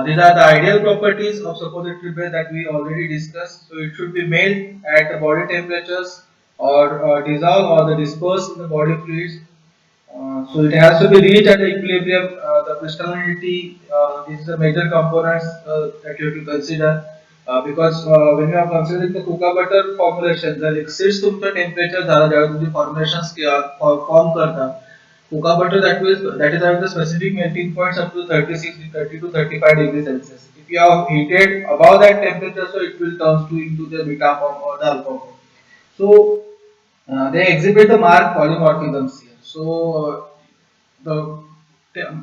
These are the ideal properties of suppository base that we already discussed. So it should be made at the body temperatures or dissolve or the disperse in the body fluids. So it has to be reached at the equilibrium. The crystallinity, this is the major components that you have to consider. Because when you are considering the cocoa butter formulation, जर exceeds तुमचं temperature झालं ज्यावेळी तुमची formations form करता. Cocoa butter that is having the specific melting points up to 36, 30 to 35 degrees Celsius. If you have heated above that temperature, so it will turn to into the beta form or the alpha form. So they exhibit the marked polymorphisms here. So the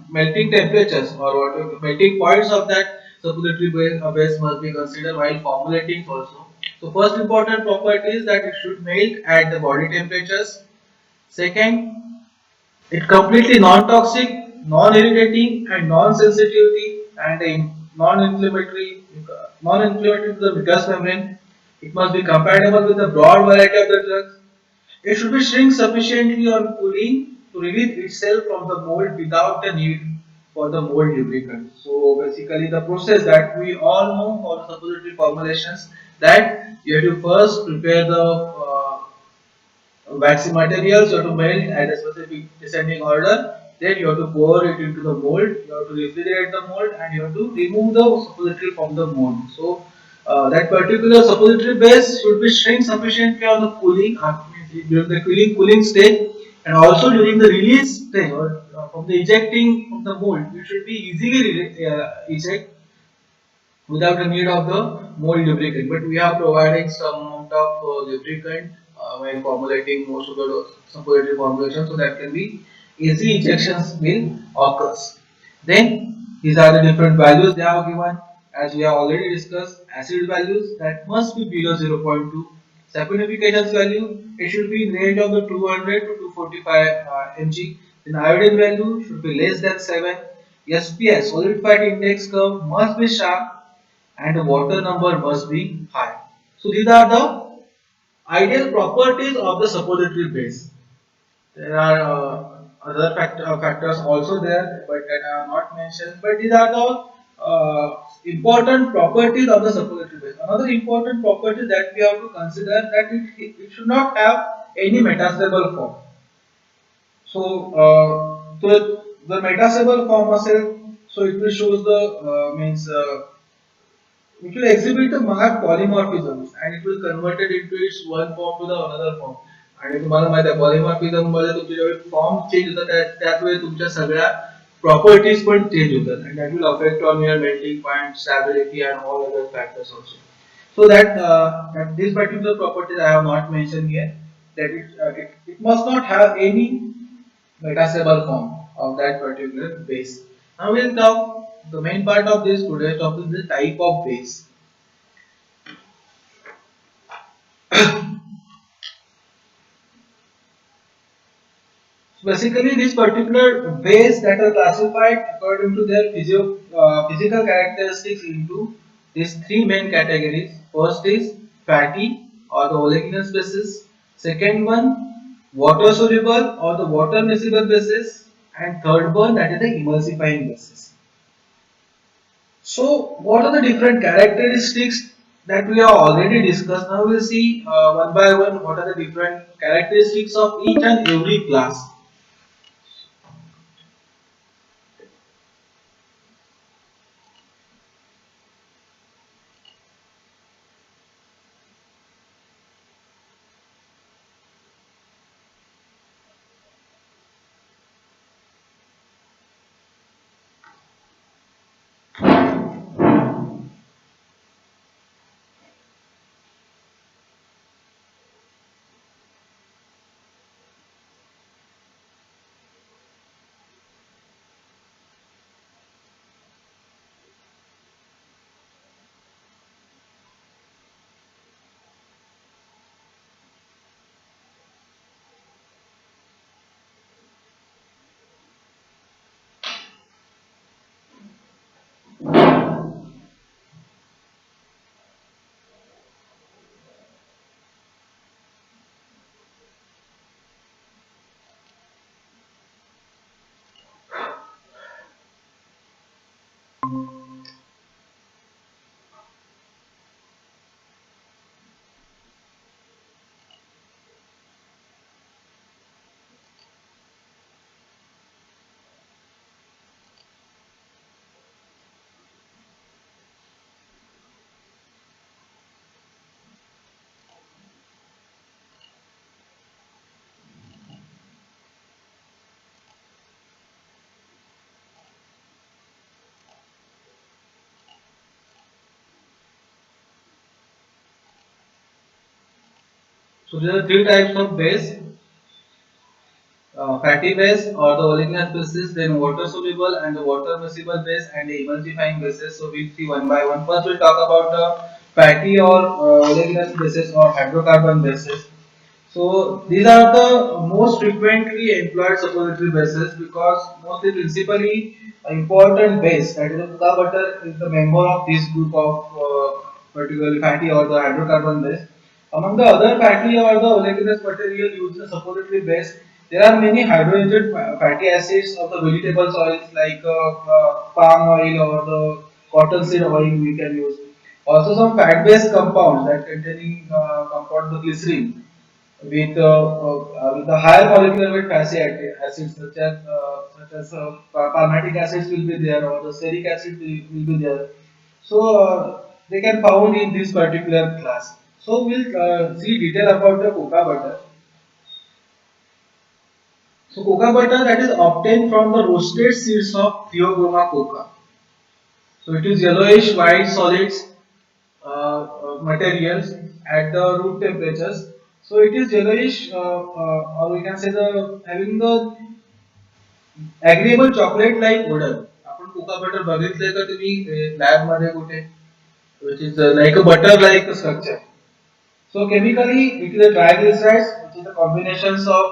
melting temperatures or what melting points of that suppository base must be considered while formulating also. So first important property is that it should melt at the body temperatures. Second, it completely non-toxic, non-irritating, and non-sensitivity and non-inflammatory, non-inflammatory to the mucous membrane. It must be compatible with a broad variety of the drugs. It should be shrink sufficiently on cooling to release itself from the mold without the need for the mold lubricant. So basically, the process that we all know for suppository formulations, that you have to first prepare the waxy materials, you have to melt at a specific descending order. Then you have to pour it into the mold. You have to refrigerate the mold, and you have to remove the suppository from the mold. So that particular suppository base should be shrink sufficiently on the cooling during the cooling stage, and also during the release stage or from the ejecting from the mold. It should be easily eject without the need of the more lubricant. But we are providing some amount of lubricant while formulating most of the suppository formulation, so that can be easy ejections will occurs. Then these are the different values they have given, as we have already discussed. Acid values that must be below 0.2. Saponification value, it should be in range of the 200 to 245 mg. Then iodine value should be less than 7. SPS solid fat index curve must be sharp and the water number must be high. So these are the ideal properties of the suppository base. There are other factors also there, but that are not mentioned. But these are the important properties of the suppository base. Another important property that we have to consider that it should not have any metastable form. So the metastable form so it will shows the means it will exhibit the marked polymorphisms and it will convert it into its one form to the another form. आणि तुम्हाला माहिती आहे polymorphism मध्ये तुमचे जेव्हा form change होतात त्याच वेळी तुमच्या सगळ्या प्रॉपर्टीज पण चेंज होतात and that will affect on your melting point, stability and all other factors also. So that this particular properties I have not mentioned here, that it must not have any metastable form of that particular base. Now we'll talk the main part of this today's topic is the type of base. So basically, these particular base that are classified according to their physical characteristics into these three main categories. First is fatty or the oleaginous bases. Second one, water soluble or the water miscible bases. And third one, that is the emulsifying bases. So, what are the different characteristics that we have already discussed? Now we'll see one by one what are the different characteristics of each and every class. So there are three types of base: fatty base or the oleaginous bases, then water soluble and the water miscible base, and the emulsifying bases. So we'll see one by one. First, we'll talk about the fatty or oleaginous bases or hydrocarbon bases. So these are the most frequently employed suppository bases because mostly principally important base, that is the cocoa butter, is the member of this group of particularly fatty or the hydrocarbon base. Among the other fatty or the oleaginous material used in the suppository base, there are many hydrogenated fatty acids of the vegetable oils like palm oil or the cottonseed oil we can use. Also some fat-based compounds that containing compound the glycerin with the higher molecular weight fatty acids such as palmitic acids will be there or the stearic acid will be there. So they can found in this particular class. So we'll see detail about the cocoa butter. So cocoa butter that is obtained from the roasted seeds of Theobroma coca. So it is yellowish white solids materials at the root temperatures. So it is yellowish, or we can say the having the agreeable chocolate like odor. आपण cocoa butter बघितले का तुम्ही lab मध्ये कुठे which is like a butter like structure. So chemically it is a triglycerides which is the combinations of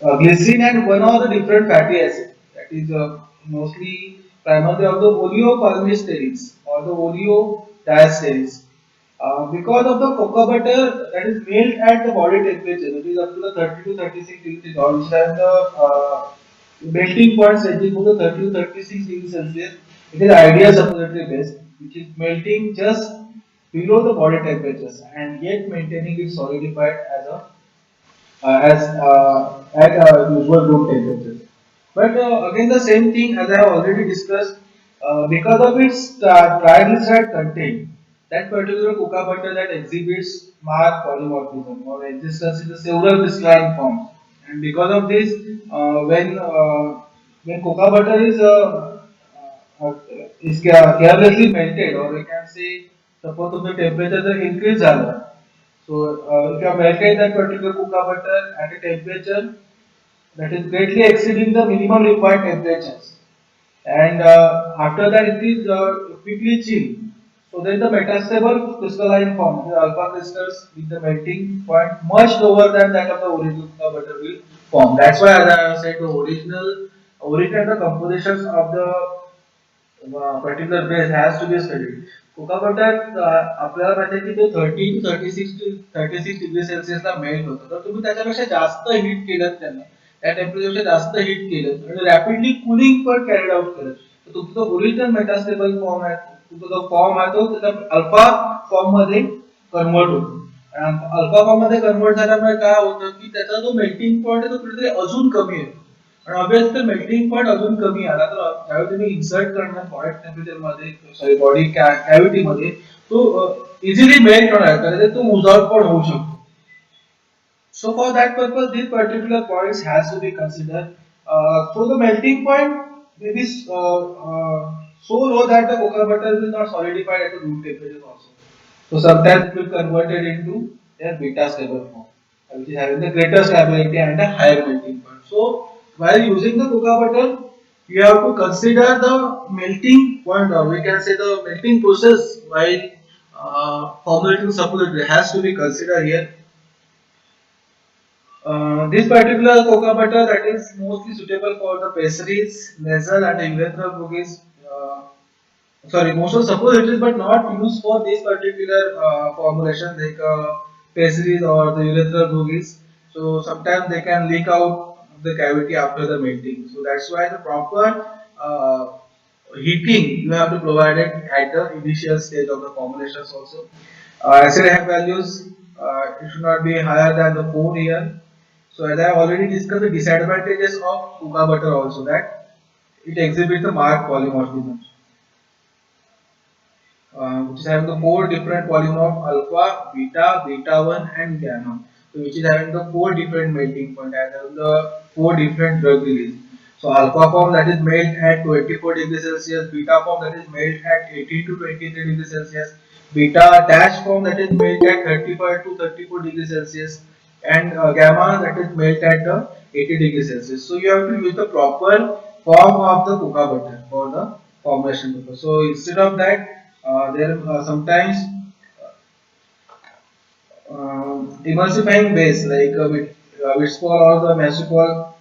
uh, glycerin and one of the different fatty acids that is mostly primarily of the oleopalmisteries or the oleodiasteries. Because of the cocoa butter that is made at the body temperature, that is up to the 30 to 36 degrees Celsius, and the melting point ranging from the 30 to 36 degrees Celsius, it is ideal suppository base, which is melting just below the body temperatures and yet maintaining it solidified as usual room temperatures. But again, the same thing as I have already discussed, because of its triglyceride content, that particular cocoa butter that exhibits marked polymorphism or existence in the several crystalline forms, and because of this, when cocoa butter is carelessly melted, or we can say, suppose if the temperature increase, so if you have melted that particular cocoa butter at a temperature that is greatly exceeding the minimum required temperatures, and after that it is quickly chilled. So then the metastable crystalline form, the alpha crystals with the melting point much lower than that of the original cocoa butter will form. That's why as I have said the original the compositions of the particular base has to be studied. Cocoa butter आपल्याला माहिती आहे की तो 30 to 36 degree सेल्सिअसला melt होतं तर तुम्ही त्याच्यापेक्षा जास्त हीट केलं त्यांना त्या टेम्परेचरपेक्षा जास्त हीट केलं आणि रॅपिडली कूलिंग पण कॅरीड आउट केलं तर तुमचा जो ओरिजिनल मेटास्टेबल फॉर्म आहे तुमचा जो फॉर्म आहे तो त्याचा अल्फा फॉर्म मध्ये कन्वर्ट होतो अल्फा फॉर्म मध्ये कन्वर्ट झाल्यामुळे काय होतं की त्याचा जो मेल्टिंग पॉईंट आहे तो कुठेतरी अजून कमी येतो आणि ऑब्विसली मेल्टिंग पॉईंट अजून कमी आला तर ज्यावेळी तुम्ही इन्सर्ट करणार बॉडी टेम्परेचर मध्ये सॉरी बॉडी कॅव्हिटी मध्ये तो इझिली मेल्ट होणार कारण तो मुजावट पण होऊ शकतो. So for that purpose, these particular points has to be considered. So the melting point may be so low that the cocoa butter will not solidify at the room temperature also. So sometimes it will converted into their beta stable form, which is having the greater stability and a higher melting point. So while using the cocoa butter, you have to consider the melting point, or we can say the melting process while formulating suppository has to be considered here. This particular cocoa butter that is mostly suitable for the pastries, nasal and urethral boogies. Sorry, most of suppositories, but not used for this particular formulation like pastries or the urethral boogies. So sometimes they can leak out of the cavity after the melting. So that's why the proper heating you have to provide it at the initial stage of the formulations also. Acid values it should not be higher than the 4 year. So as I have already discussed the disadvantages of cocoa butter also that it exhibits the marked polymorphism, which is having the four different polymorph alpha, beta, beta 1 and gamma. So which is having the four different melting point and having the four different drug release. So alpha form that is made at 24 degrees Celsius, beta form that is made at 18 to 23 degrees Celsius, beta dash form that is melt at 35 to 34 degrees Celsius, and gamma that is melt at 80 degrees Celsius. So you have to use the proper form of the cocoa butter for the formulation purpose. So instead of that, there sometimes emulsifying base like Witspol or the Mesopol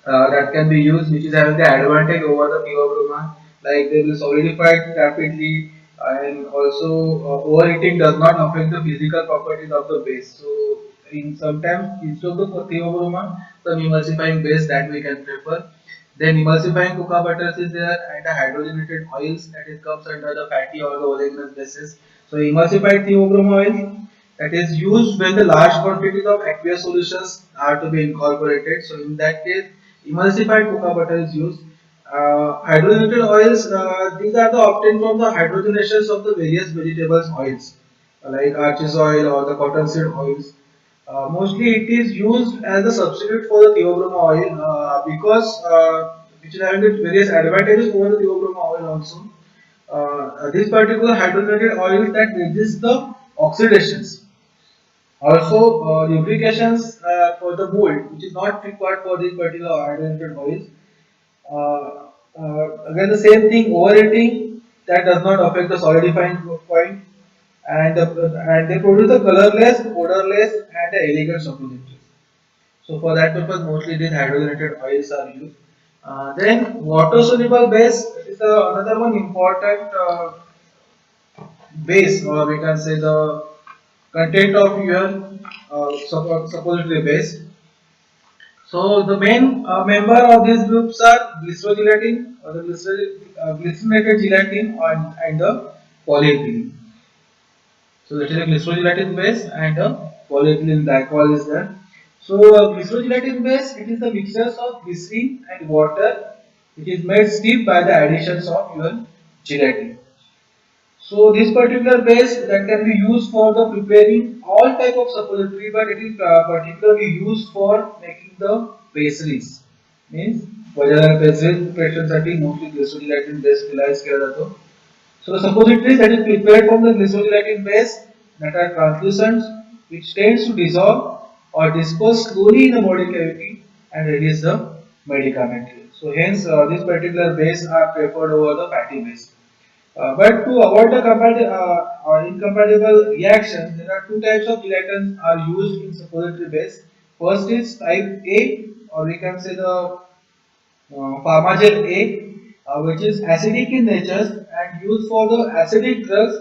that can be used, which is having the advantage over the theobromine. Like they will solidify it rapidly, and also overheating does not affect the physical properties of the base. So in sometimes instead of the theobromine, some emulsifying base that we can prefer. Then emulsifying cocoa butters is there, and the hydrogenated oils that is comes under the fatty or the oleaginous bases. So emulsified theobromine oil that is used when the large quantities of aqueous solutions are to be incorporated. So in that case, emulsified cocoa butter is used. Hydrogenated oils, these are the obtained from the hydrogenations of the various vegetables oils, like arches oil or the cottonseed oils. Mostly it is used as a substitute for the theobroma oil because which is having the various advantages over the theobroma oil also. This particular hydrogenated oil that resists the oxidations. Also, lubrications for the mold, which is not required for this particular hydrogenated oils. Again, the same thing, overheating that does not affect the solidifying point, and they produce a colorless, odorless, and elegant suppositories. So for that purpose, mostly these hydrogenated oils are used. Then water soluble base is another one important base, or we can say the content of your suppository base. So the main member of these groups are glycerogelatin or the glycerinated gelatin and the polyethylene. So that is a glycerogelatin base and a polyethylene glycol is there. So glycerogelatin base, it is the mixtures of glycerine and water which is made stiff by the additions of your gelatin. So this particular base that can be used for the preparing all type of suppository, but it is particularly used for making the pastries. Means vaginal pastries preparation साठी mostly glycerogelatin base utilize किया जातो. So the suppositories that is prepared from the glycerogelatin base that are translucent, which tends to dissolve or disperse slowly in the body cavity and release the medicament. So hence this particular base are preferred over the fatty base. But to avoid the incompatible reactions, there are two types of reactants are used in suppository base. First is type A, or we can say the pharmagel A, which is acidic in nature and used for the acidic drugs,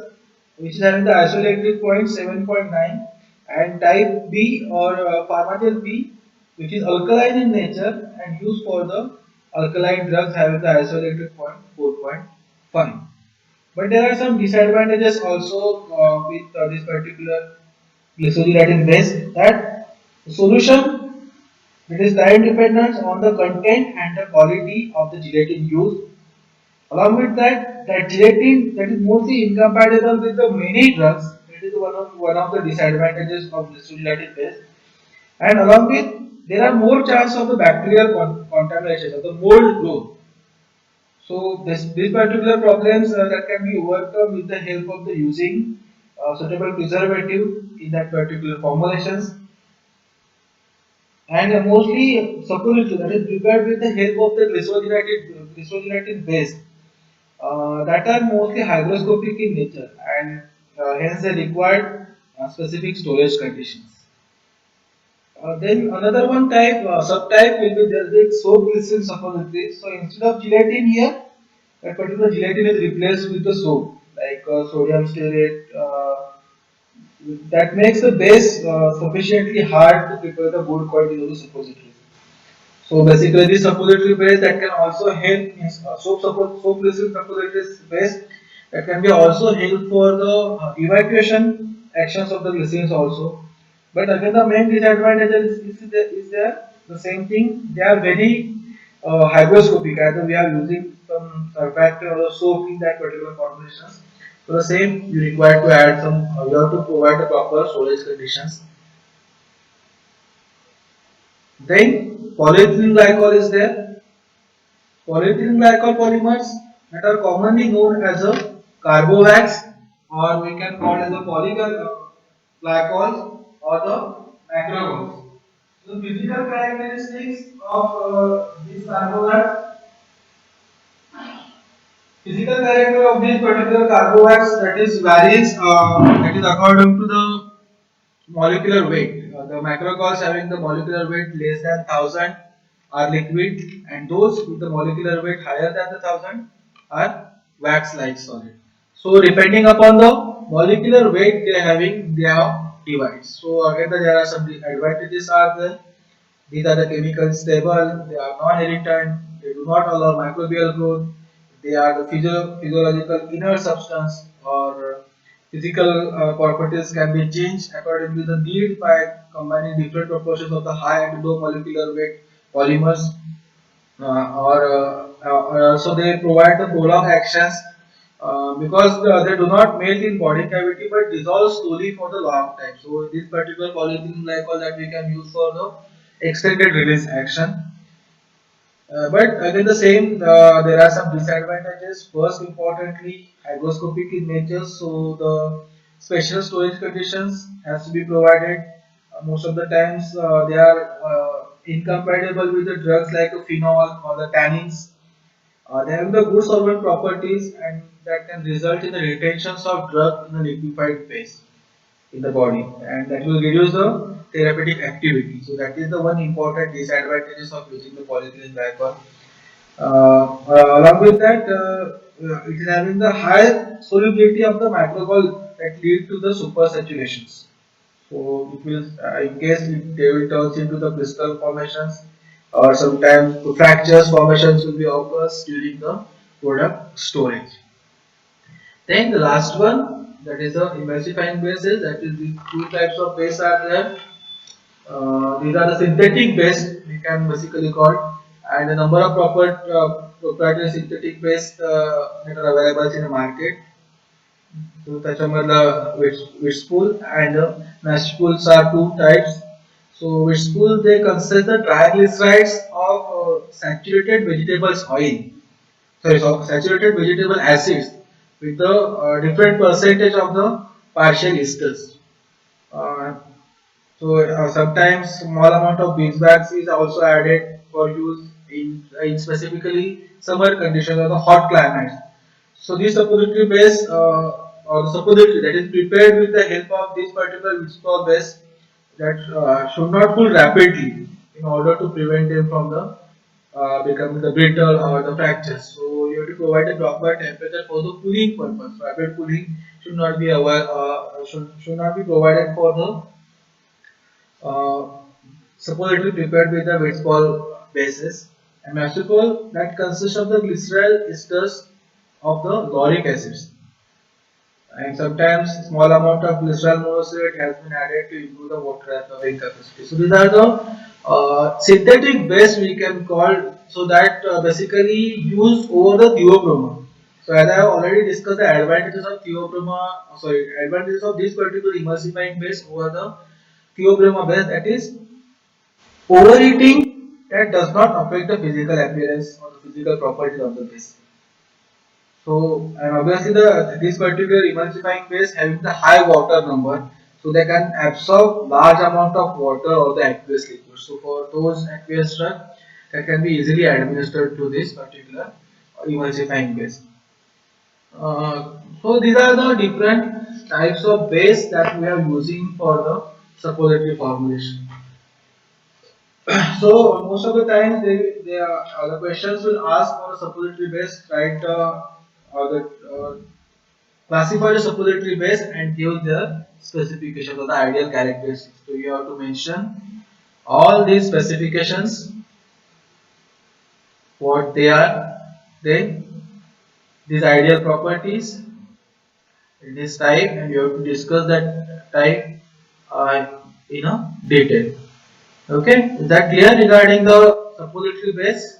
which is having the isoelectric point 7.9, and type B or pharmagel B, which is alkaline in nature and used for the alkaline drugs having the isoelectric point 4.5. But there are some disadvantages also with this particular glycerol base, that the solution, it is time dependent on the content and the quality of the gelatin used. Along with that, that gelatin that is mostly incompatible with the many drugs. That is one of the disadvantages of glycerol base. And along with, there are more chance of the bacterial contamination of the mold growth. So these particular problems that can be overcome with the help of the using suitable preservative in that particular formulations, and mostly suppository that is prepared with the help of the glycerol base that are mostly hygroscopic in nature, and hence they require specific storage conditions. Then another one type, subtype will be there with soap glycerin suppositories. So instead of gelatin here, that particular gelatin is replaced with the soap, like sodium stearate. That makes the base sufficiently hard to prepare the good quality of the suppositories. So basically, this suppository base that can also help in soap glycerin suppositories base that can be also help for the evacuation actions of the glycerins also. But again, the main disadvantage is there the same thing. They are very hygroscopic. Either we are using some surfactant or soap in that particular formulation. So the same you require to add some. You have to provide the proper storage conditions. Then polyethylene glycol is there. Polyethylene glycol polymers that are commonly known as a carbovax or we can call as the glycols or the macrogols. So the physical characteristics of these carbohydrates, physical character of these particular carbohydrates that is varies that is according to the molecular weight. The macrogols having the molecular weight less than 1000 are liquid, and those with the molecular weight higher than the 1000 are wax-like solid. So depending upon the molecular weight they are having, they are divides. So again there are some advantages are there. These are the chemically stable, they are non-irritant, they do not allow microbial growth, they are the physiological inner substance or physical properties can be changed according to the need by combining different proportions of the high and low molecular weight polymers or also they provide the prolonged actions because they do not melt in body cavity but dissolve slowly for the long time. So this particular polyethylene glycol that we can use for the extended release action. But again, the same, there are some disadvantages. First, importantly, hygroscopic in nature, so the special storage conditions has to be provided. Most of the times, they are incompatible with the drugs like the phenol or the tannins. They have the good solvent properties, and that can result in the retentions of drug in a liquefied phase in the body, and that will reduce the therapeutic activity. So that is the one important disadvantages of using the polyethylene glycol. Along with that, it is having the high solubility of the macrogol that lead to the supersaturations. So it will, in case they will turn into the crystal formations, or sometimes fractures formations will be occurs during the product storage. Then the last one, that is the emulsifying bases. That is the two types of base are there. These are the synthetic base we can basically call, and the number of proprietary synthetic base that are available in the market. So त्याच्यामधला wheat spool and mash spools are two types. So wheat spool they consist the triglycerides of saturated vegetables oil. Sorry, so saturated vegetable acids with the different percentage of the partial esters. Uh, so sometimes small amount of beeswax is also added for use in specifically summer conditions or the hot climates. So this suppository base or the suppository that is prepared with the help of this particular Whisper base that should not cool rapidly in order to prevent them from the becoming the brittle or the fractures. So you have to provide a proper temperature for the cooling purpose. Rapid cooling should not be should not be provided for the supposedly prepared with the Westphal bases. And methylpol that consists of the glycerol esters of the lauric acids. And sometimes small amount of glycerol monoxide has been added to improve the water absorbing capacity. So these are the synthetic base we can call, so that basically use over the theobroma. So as I have already discussed the advantages of advantages of this particular emulsifying base over the theobroma base, that is overheating that does not affect the physical appearance or the physical properties of the base. So, and obviously this particular emulsifying base having the high water number, so they can absorb large amount of water or the aqueous liquid. So for those aqueous drug that can be easily administered to this particular emulsifying base. So these are the different types of base that we are using for the suppository formulation. So most of the times the questions will ask for a suppository base, right? Or the classify the suppository base and give the specifications of the ideal characteristics. So you have to mention all these specifications, what they are, then these ideal properties, this type, and you have to discuss that type in a detail. Okay, is that clear regarding the suppository base?